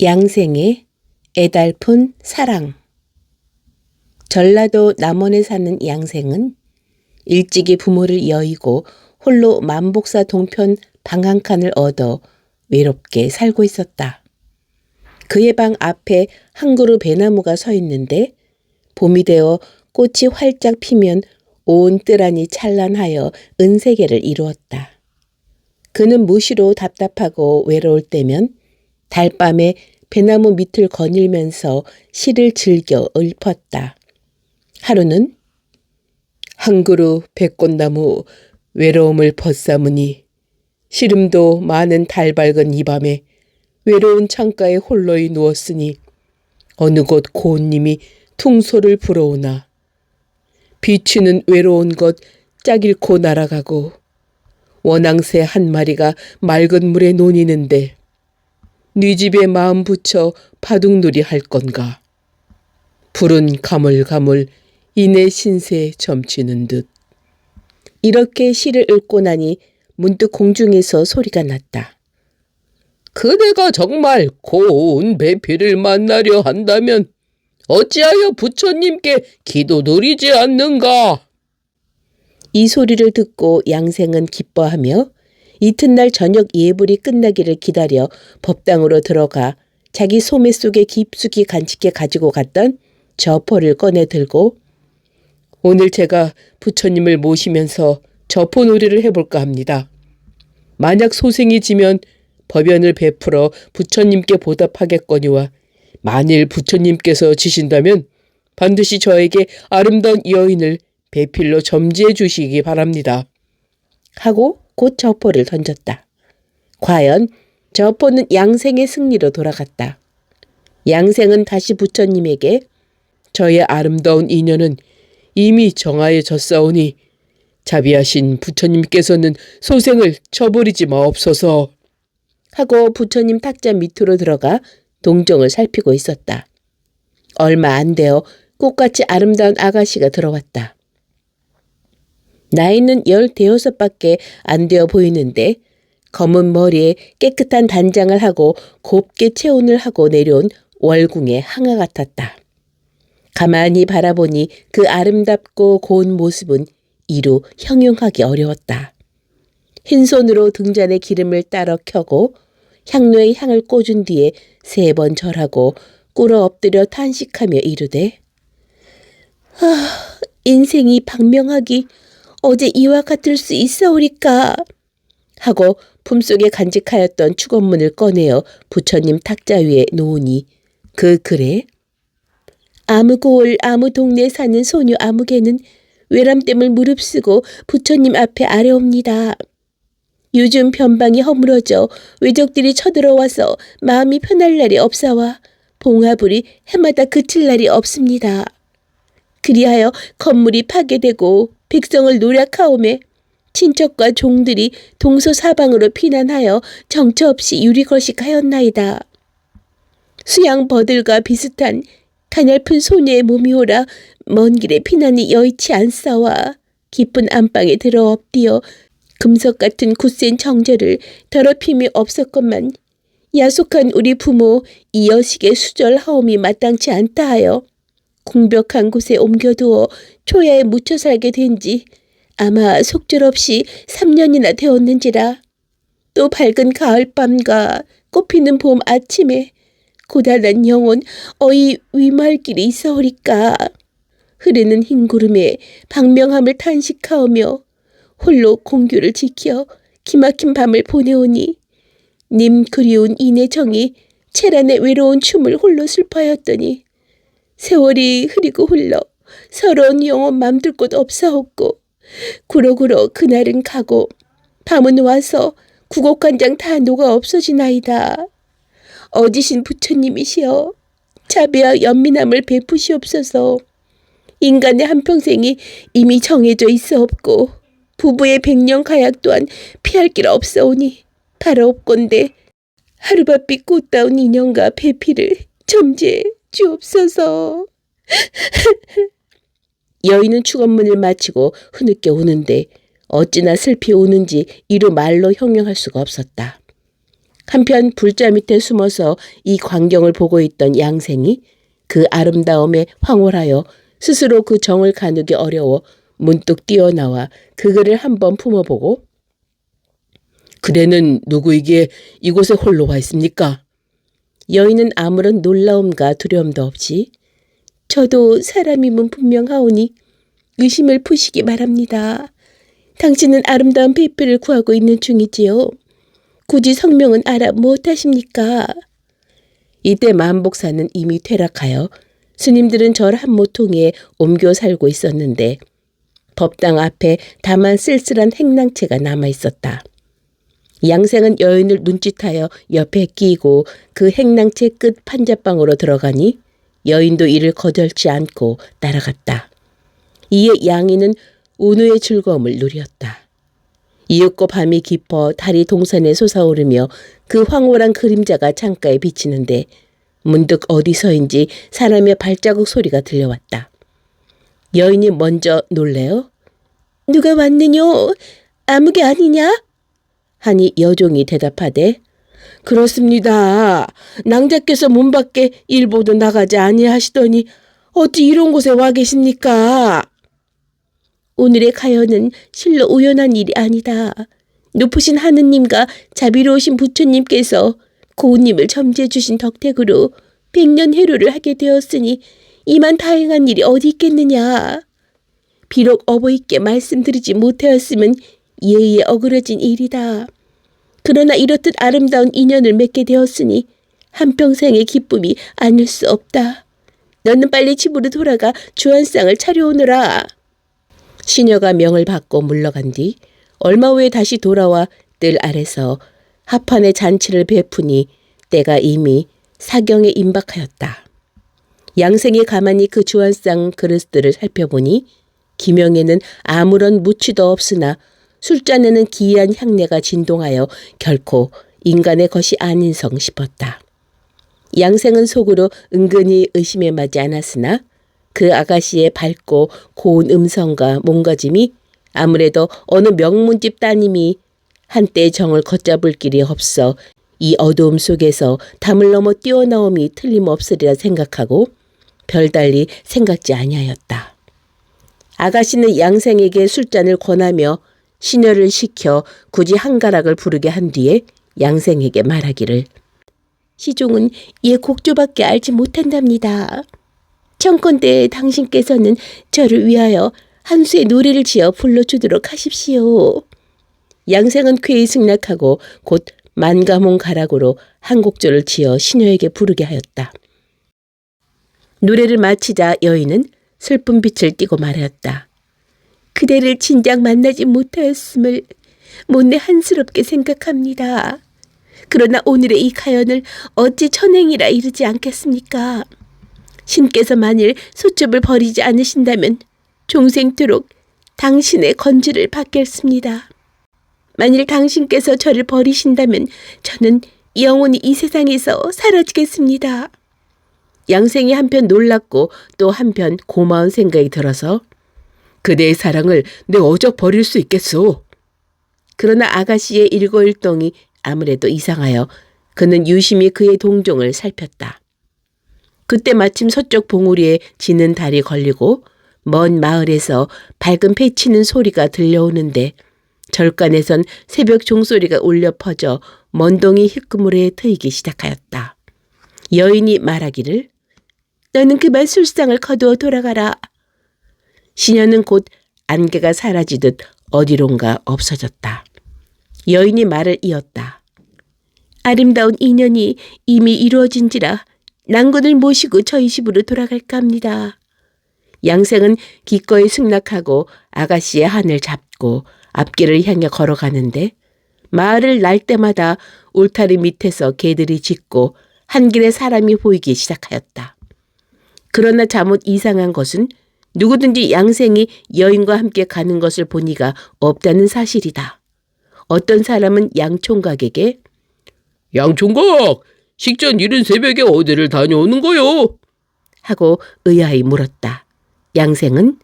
양생의 애달픈 사랑. 전라도 남원에 사는 양생은 일찍이 부모를 여의고 홀로 만복사 동편 방 한 칸을 얻어 외롭게 살고 있었다. 그의 방 앞에 한 그루 배나무가 서 있는데 봄이 되어 꽃이 활짝 피면 온 뜰안이 찬란하여 은세계를 이루었다. 그는 무시로 답답하고 외로울 때면 달밤에 배나무 밑을 거닐면서 시를 즐겨 읊었다. 하루는 한 그루 백꽃나무 외로움을 벗삼으니 시름도 많은 달 밝은 이 밤에 외로운 창가에 홀로이 누웠으니 어느 곳 고운님이 퉁소를 불어오나 비추는 외로운 것 짝 잃고 날아가고 원앙새 한 마리가 맑은 물에 논이는데 네 집에 마음 붙여 바둑놀이 할 건가. 푸른 가물가물 이내 신세 점치는 듯. 이렇게 시를 읽고 나니 문득 공중에서 소리가 났다. 그대가 정말 고운 배필을 만나려 한다면 어찌하여 부처님께 기도드리지 않는가? 이 소리를 듣고 양생은 기뻐하며 이튿날 저녁 예불이 끝나기를 기다려 법당으로 들어가 자기 소매 속에 깊숙이 간직해 가지고 갔던 저포를 꺼내 들고 오늘 제가 부처님을 모시면서 저포놀이를 해볼까 합니다. 만약 소생이 지면 법연을 베풀어 부처님께 보답하겠거니와 만일 부처님께서 지신다면 반드시 저에게 아름다운 여인을 배필로 점지해 주시기 바랍니다. 하고 곧 저포를 던졌다. 과연 저포는 양생의 승리로 돌아갔다. 양생은 다시 부처님에게 저의 아름다운 인연은 이미 정하여졌사오니 자비하신 부처님께서는 소생을 쳐버리지 마옵소서 하고 부처님 탁자 밑으로 들어가 동정을 살피고 있었다. 얼마 안 되어 꽃같이 아름다운 아가씨가 들어왔다. 나이는 15밖에 안 되어 보이는데 검은 머리에 깨끗한 단장을 하고 곱게 체온을 하고 내려온 월궁의 항아 같았다. 가만히 바라보니 그 아름답고 고운 모습은 이루 형용하기 어려웠다. 흰손으로 등잔에 기름을 따러 켜고 향로에 향을 꽂은 뒤에 3번 절하고 꿇어 엎드려 탄식하며 이르되 인생이 방명하기 어제 이와 같을 수 있사오리까 하고 품속에 간직하였던 축원문을 꺼내어 부처님 탁자 위에 놓으니 그 글에 아무 고을 아무 동네 사는 소녀 아무개는 외람됨을 무릅쓰고 부처님 앞에 아뢰옵니다. 요즘 변방이 허물어져 외적들이 쳐들어와서 마음이 편할 날이 없사와 봉화불이 해마다 그칠 날이 없습니다. 그리하여 건물이 파괴되고 백성을 노략하오매 친척과 종들이 동서사방으로 피난하여 정처 없이 유리거식하였나이다. 수양버들과 비슷한 가냘픈 소녀의 몸이 오라 먼 길에 피난이 여의치 않사와 깊은 안방에 들어 엎디어 금석 같은 굳센 정절을 더럽힘이 없었건만 야속한 우리 부모 이 여식의 수절하옴이 마땅치 않다 하여 궁벽한 곳에 옮겨두어 초야에 묻혀 살게 된 지 아마 속절없이 3년이나 되었는지라. 또 밝은 가을밤과 꽃피는 봄 아침에 고단한 영혼 어이 위말길이 있어오리까. 흐르는 흰 구름에 방명함을 탄식하오며 홀로 공규를 지켜 기막힌 밤을 보내오니 님 그리운 이내 정이 채란의 외로운 춤을 홀로 슬퍼하였더니 세월이 흐리고 흘러 서러운 영혼 맘들 곳 없사옵고 구러구러 그날은 가고 밤은 와서 구곡간장 다 녹아 없어지나이다. 어지신 부처님이시여 자비와 연민함을 베푸시옵소서. 인간의 한평생이 이미 정해져 있어없고 부부의 백년 가약 또한 피할 길 없사오니 바라옵건대 하루바빛 꽃다운 인연과 배필을 점지해 주옵소서. 여인은 축원문을 마치고 흐느껴 우는데 어찌나 슬피 우는지 이루 말로 형용할 수가 없었다. 한편 불자 밑에 숨어서 이 광경을 보고 있던 양생이 그 아름다움에 황홀하여 스스로 그 정을 가누기 어려워 문득 뛰어나와 그거를 한번 품어보고 그대는 누구이기에 이곳에 홀로 와 있습니까? 여인은 아무런 놀라움과 두려움도 없이 저도 사람임은 분명하오니 의심을 푸시기 바랍니다. 당신은 아름다운 베프를 구하고 있는 중이지요. 굳이 성명은 알아 무엇하십니까? 이때 만복사는 이미 퇴락하여 스님들은 절 한 모퉁이에 옮겨 살고 있었는데 법당 앞에 다만 쓸쓸한 행랑채가 남아있었다. 양생은 여인을 눈짓하여 옆에 끼고 그 행랑채 끝 판자방으로 들어가니 여인도 이를 거절치 않고 따라갔다. 이에 양이는 운우의 즐거움을 누렸다. 이윽고 밤이 깊어 달이 동산에 솟아오르며 그 황홀한 그림자가 창가에 비치는데 문득 어디서인지 사람의 발자국 소리가 들려왔다. 여인이 먼저 놀래어 누가 왔느뇨? 아무개 아니냐? 하니 여종이 대답하되 그렇습니다. 낭자께서 문 밖에 일보도 나가지 아니하시더니 어찌 이런 곳에 와 계십니까? 오늘의 가연은 실로 우연한 일이 아니다. 높으신 하느님과 자비로우신 부처님께서 고운님을 점지해 주신 덕택으로 100년 해로를 하게 되었으니 이만 다행한 일이 어디 있겠느냐. 비록 어버이께 말씀드리지 못하였으면 예의에 어그러진 일이다. 그러나 이렇듯 아름다운 인연을 맺게 되었으니 한평생의 기쁨이 아닐 수 없다. 너는 빨리 집으로 돌아가 주안상을 차려오너라. 시녀가 명을 받고 물러간 뒤 얼마 후에 다시 돌아와 뜰 아래서 합판의 잔치를 베푸니 때가 이미 사경에 임박하였다. 양생이 가만히 그 주안상 그릇들을 살펴보니 기명에는 아무런 무취도 없으나 술잔에는 기이한 향내가 진동하여 결코 인간의 것이 아닌성 싶었다. 양생은 속으로 은근히 의심에 맞지 않았으나 그 아가씨의 밝고 고운 음성과 몸가짐이 아무래도 어느 명문집 따님이 한때 정을 걷잡을 길이 없어 이 어두움 속에서 담을 넘어 뛰어나옴이 틀림없으리라 생각하고 별달리 생각지 아니하였다. 아가씨는 양생에게 술잔을 권하며 시녀를 시켜 굳이 한가락을 부르게 한 뒤에 양생에게 말하기를 시종은 예 곡조밖에 알지 못한답니다. 청컨대 당신께서는 저를 위하여 한 수의 노래를 지어 불러주도록 하십시오. 양생은 쾌히 승낙하고 곧 만가몽 가락으로 한 곡조를 지어 시녀에게 부르게 하였다. 노래를 마치자 여인은 슬픈 빛을 띠고 말하였다. 그대를 진작 만나지 못하였음을 못내 한스럽게 생각합니다. 그러나 오늘의 이 가연을 어찌 천행이라 이르지 않겠습니까? 신께서 만일 소첩을 버리지 않으신다면 종생토록 당신의 건지를 받겠습니다. 만일 당신께서 저를 버리신다면 저는 영원히 이 세상에서 사라지겠습니다. 양생이 한편 놀랍고 또 한편 고마운 생각이 들어서 그대의 사랑을 내 어저 버릴 수 있겠소. 그러나 아가씨의 일거일동이 아무래도 이상하여 그는 유심히 그의 동종을 살폈다. 그때 마침 서쪽 봉우리에 지는 달이 걸리고 먼 마을에서 밝은 패치는 소리가 들려오는데 절간에선 새벽 종소리가 울려 퍼져 먼동이 힐끔물에 트이기 시작하였다. 여인이 말하기를 너는 그만 술상을 거두어 돌아가라. 시녀는 곧 안개가 사라지듯 어디론가 없어졌다. 여인이 말을 이었다. 아름다운 인연이 이미 이루어진지라 낭군을 모시고 저희 집으로 돌아갈까 합니다. 양생은 기꺼이 승낙하고 아가씨의 한을 잡고 앞길을 향해 걸어가는데 마을을 날 때마다 울타리 밑에서 개들이 짖고 한 길에 사람이 보이기 시작하였다. 그러나 잘못 이상한 것은 누구든지 양생이 여인과 함께 가는 것을 보니가 없다는 사실이다. 어떤 사람은 양총각에게 양총각, 식전 이른 새벽에 어디를 다녀오는 거요? 하고 의아히 물었다. 양생은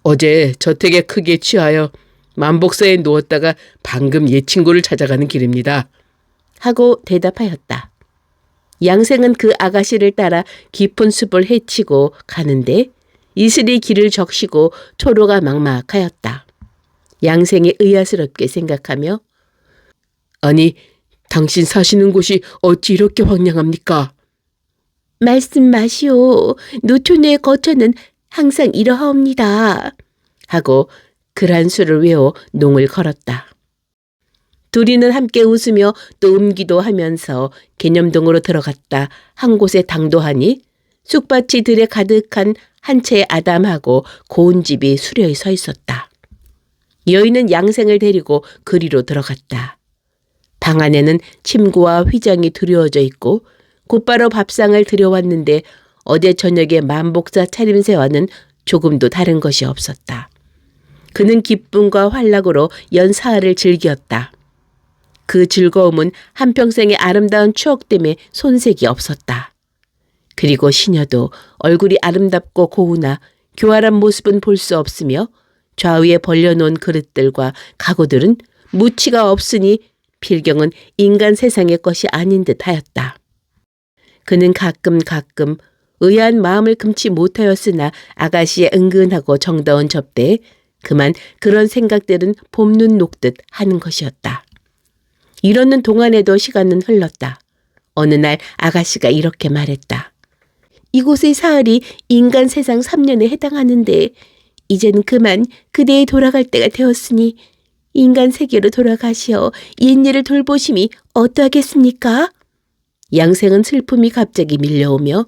어제 저택에 크게 취하여 만복사에 누웠다가 방금 옛 친구를 찾아가는 길입니다. 하고 대답하였다. 양생은 그 아가씨를 따라 깊은 숲을 헤치고 가는데 이슬이 길을 적시고 초로가 막막하였다. 양생이 의아스럽게 생각하며 아니, 당신 사시는 곳이 어찌 이렇게 황량합니까? 말씀 마시오. 노촌의 거처는 항상 이러하옵니다. 하고 글한 수를 외워 농을 걸었다. 둘이는 함께 웃으며 또 음기도 하면서 개념동으로 들어갔다 한 곳에 당도하니 쑥밭이 들에 가득한 한 채의 아담하고 고운 집이 수려히 서 있었다. 여인은 양생을 데리고 그리로 들어갔다. 방 안에는 침구와 휘장이 두려워져 있고 곧바로 밥상을 들여왔는데 어제 저녁에 만복사 차림새와는 조금도 다른 것이 없었다. 그는 기쁨과 활락으로 연사흘을 즐겼다. 그 즐거움은 한평생의 아름다운 추억 때문에 손색이 없었다. 그리고 시녀도 얼굴이 아름답고 고우나 교활한 모습은 볼 수 없으며 좌우에 벌려놓은 그릇들과 가구들은 무치가 없으니 필경은 인간 세상의 것이 아닌 듯 하였다. 그는 가끔 의아한 마음을 금치 못하였으나 아가씨의 은근하고 정다운 접대에 그만 그런 생각들은 봄눈 녹듯 하는 것이었다. 이러는 동안에도 시간은 흘렀다. 어느 날 아가씨가 이렇게 말했다. 이곳의 사흘이 인간 세상 3년에 해당하는데 이제는 그만 그대의 돌아갈 때가 되었으니 인간 세계로 돌아가시어 옛일을 돌보심이 어떠하겠습니까? 양생은 슬픔이 갑자기 밀려오며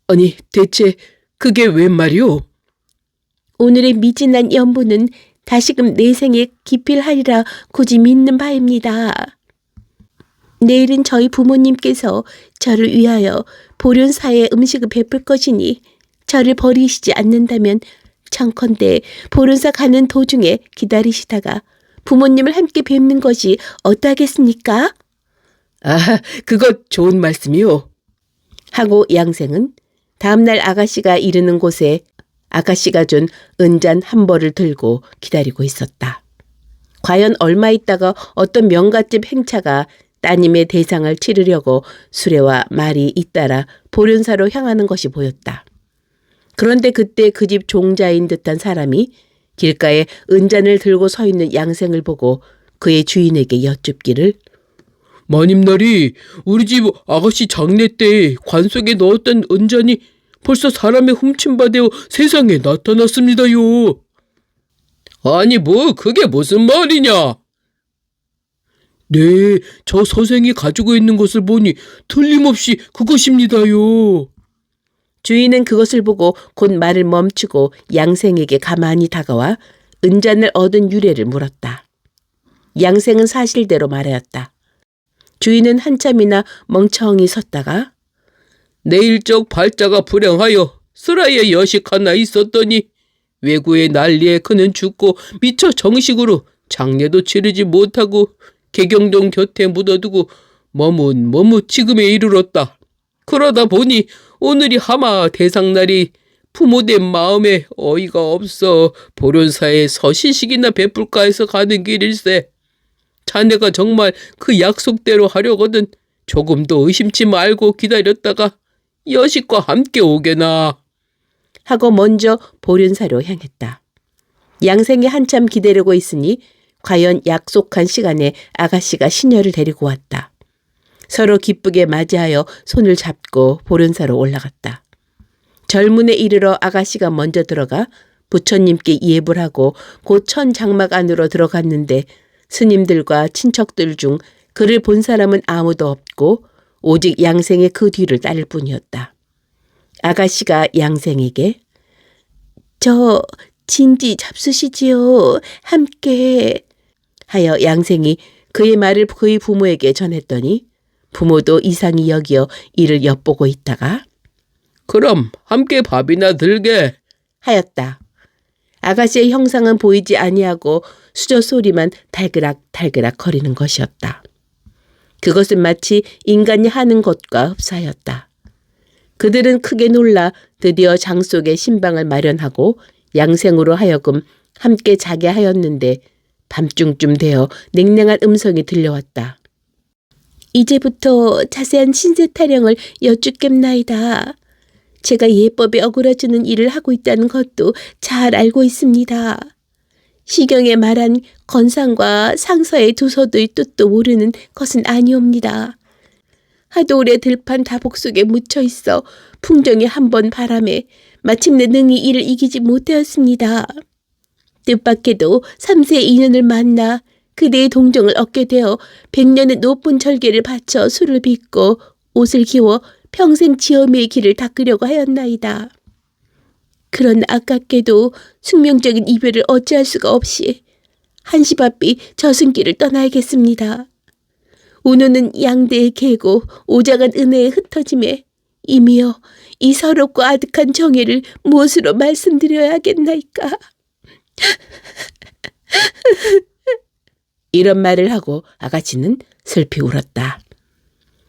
아니, 대체 그게 웬 말이오? 오늘의 미진한 연보는 다시금 내 생에 기필하리라 굳이 믿는 바입니다. 내일은 저희 부모님께서 저를 위하여 보련사에 음식을 베풀 것이니 저를 버리시지 않는다면 청컨대 보련사 가는 도중에 기다리시다가 부모님을 함께 뵙는 것이 어떠하겠습니까? 아, 그것 좋은 말씀이오. 하고 양생은 다음날 아가씨가 이르는 곳에 아가씨가 준 은잔 한 벌을 들고 기다리고 있었다. 과연 얼마 있다가 어떤 명갓집 행차가 따님의 대상을 치르려고 수레와 말이 잇따라 보련사로 향하는 것이 보였다. 그런데 그때 그 집 종자인 듯한 사람이 길가에 은잔을 들고 서 있는 양생을 보고 그의 주인에게 여쭙기를 마님날이 우리 집 아가씨 장례 때 관 속에 넣었던 은잔이 벌써 사람의 훔침받아 세상에 나타났습니다요. 아니 뭐 그게 무슨 말이냐? 네, 저 서생이 가지고 있는 것을 보니 틀림없이 그것입니다요. 주인은 그것을 보고 곧 말을 멈추고 양생에게 가만히 다가와 은잔을 얻은 유래를 물었다. 양생은 사실대로 말하였다. 주인은 한참이나 멍청이 섰다가 내일적 발자가 불행하여 스라에 여식 하나 있었더니 외구의 난리에 그는 죽고 미처 정식으로 장례도 치르지 못하고 개경동 곁에 묻어두고 머뭇 지금에 이르렀다. 그러다 보니 오늘이 하마 대상날이 부모된 마음에 어이가 없어 보련사에 서시식이나 베풀까 해서 가는 길일세. 자네가 정말 그 약속대로 하려거든 조금도 의심치 말고 기다렸다가 여식과 함께 오게나. 하고 먼저 보련사로 향했다. 양생이 한참 기다리고 있으니 과연 약속한 시간에 아가씨가 시녀를 데리고 왔다. 서로 기쁘게 맞이하여 손을 잡고 보련사로 올라갔다. 절문에 이르러 아가씨가 먼저 들어가 부처님께 예불 하고 곧 천 장막 안으로 들어갔는데 스님들과 친척들 중 그를 본 사람은 아무도 없고 오직 양생의 그 뒤를 따를 뿐이었다. 아가씨가 양생에게 저 진지 잡수시지요. 함께 하여 양생이 그의 말을 그의 부모에게 전했더니 부모도 이상히 여기어 이를 엿보고 있다가 그럼 함께 밥이나 들게 하였다. 아가씨의 형상은 보이지 아니하고 수저 소리만 달그락 거리는 것이었다. 그것은 마치 인간이 하는 것과 흡사하였다. 그들은 크게 놀라 드디어 장 속에 신방을 마련하고 양생으로 하여금 함께 자게 하였는데 밤중쯤 되어 냉랭한 음성이 들려왔다. 이제부터 자세한 신세 타령을 여쭙겠나이다. 제가 예법에 어그러지는 일을 하고 있다는 것도 잘 알고 있습니다. 시경에 말한 건상과 상서의 두 서도의 뜻도 모르는 것은 아니옵니다. 하도 오래 들판 다복 속에 묻혀 있어 풍정이 한 번 바람에 마침내 능히 이를 이기지 못하였습니다. 뜻밖에도 3세의 인연을 만나 그대의 동정을 얻게 되어 100년의 높은 절개를 바쳐 술을 빚고 옷을 기워 평생 지엄이의 길을 닦으려고 하였나이다. 그런 아깝게도 숙명적인 이별을 어찌할 수가 없이 한시바삐 저승길을 떠나야겠습니다. 운우는 양대의 계고 오장한 은혜에 흩어짐에 이미여 이 서럽고 아득한 정예를 무엇으로 말씀드려야 하겠나이까. 이런 말을 하고 아가씨는 슬피 울었다.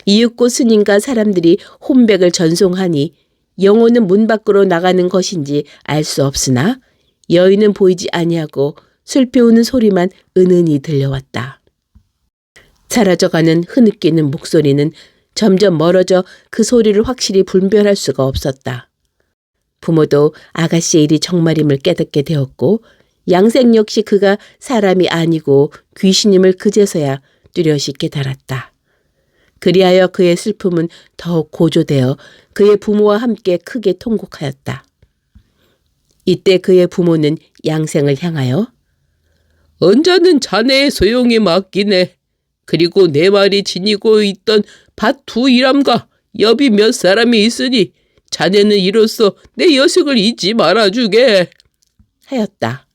이윽고 스님과 사람들이 혼백을 전송하니 영혼은 문 밖으로 나가는 것인지 알 수 없으나 여인은 보이지 아니하고 슬피 우는 소리만 은은히 들려왔다. 사라져가는 흐느끼는 목소리는 점점 멀어져 그 소리를 확실히 분별할 수가 없었다. 부모도 아가씨의 일이 정말임을 깨닫게 되었고 양생 역시 그가 사람이 아니고 귀신임을 그제서야 뚜렷이 깨달았다. 그리하여 그의 슬픔은 더욱 고조되어 그의 부모와 함께 크게 통곡하였다. 이때 그의 부모는 양생을 향하여 언자는 자네의 소용에 맡기네. 그리고 내 말이 지니고 있던 밭 두 일함과 여비 몇 사람이 있으니 자네는 이로써 내 여식을 잊지 말아주게 하였다.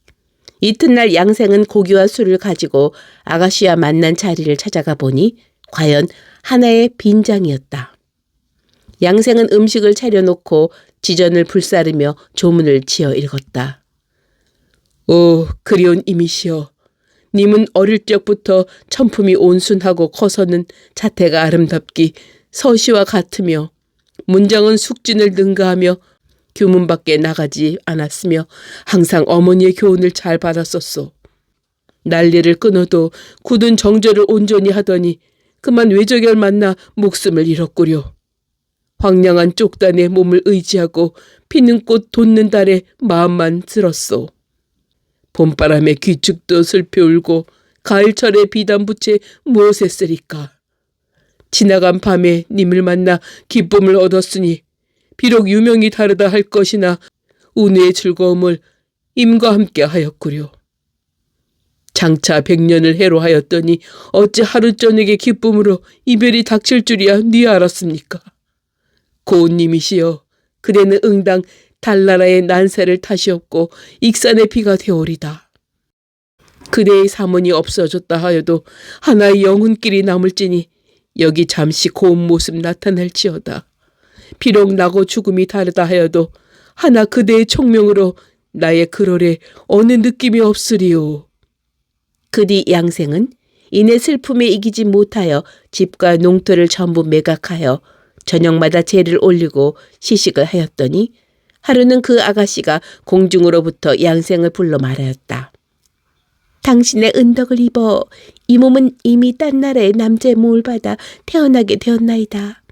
이튿날 양생은 고기와 술을 가지고 아가씨와 만난 자리를 찾아가 보니 과연 하나의 빈장이었다. 양생은 음식을 차려놓고 지전을 불사르며 조문을 지어 읽었다. 오, 그리운 이미시여. 님은 어릴 적부터 천품이 온순하고 커서는 자태가 아름답기 서시와 같으며 문장은 숙진을 능가하며 규문 밖에 나가지 않았으며 항상 어머니의 교훈을 잘 받았었소. 난리를 끊어도 굳은 정절을 온전히 하더니 그만 외적을 만나 목숨을 잃었구려. 황량한 쪽단에 몸을 의지하고 피는 꽃 돋는 달에 마음만 들었소. 봄바람에 귀축도 슬피 울고 가을철에 비단붙에 무엇에 쓰리까. 지나간 밤에 님을 만나 기쁨을 얻었으니 비록 유명이 다르다 할 것이나 운의 즐거움을 임과 함께 하였구려. 장차 100년을 해로하였더니 어찌 하루 저녁의 기쁨으로 이별이 닥칠 줄이야 니 알았습니까? 고운님이시여, 그대는 응당 달나라의 난세를 타시옵고 익산의 비가 되오리다. 그대의 사문이 없어졌다 하여도 하나의 영혼길이 남을지니 여기 잠시 고운 모습 나타낼지어다. 비록 나고 죽음이 다르다 하여도 하나 그대의 총명으로 나의 그럴에 어느 느낌이 없으리요. 그 뒤 양생은 이내 슬픔에 이기지 못하여 집과 농토를 전부 매각하여 저녁마다 제를 올리고 시식을 하였더니 하루는 그 아가씨가 공중으로부터 양생을 불러 말하였다. 당신의 은덕을 입어 이 몸은 이미 딴 나라의 남자의 몸을 받아 태어나게 되었나이다.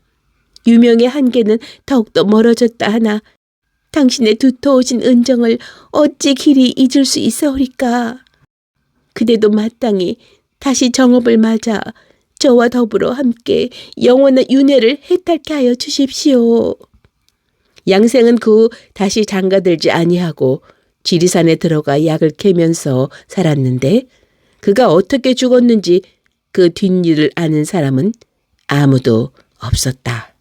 유명의 한계는 더욱더 멀어졌다 하나 당신의 두터우신 은정을 어찌 길이 잊을 수 있사오리까. 그대도 마땅히 다시 정업을 맞아 저와 더불어 함께 영원한 윤회를 해탈케 하여 주십시오. 양생은 그 후 다시 장가들지 아니하고 지리산에 들어가 약을 캐면서 살았는데 그가 어떻게 죽었는지 그 뒷일을 아는 사람은 아무도 없었다.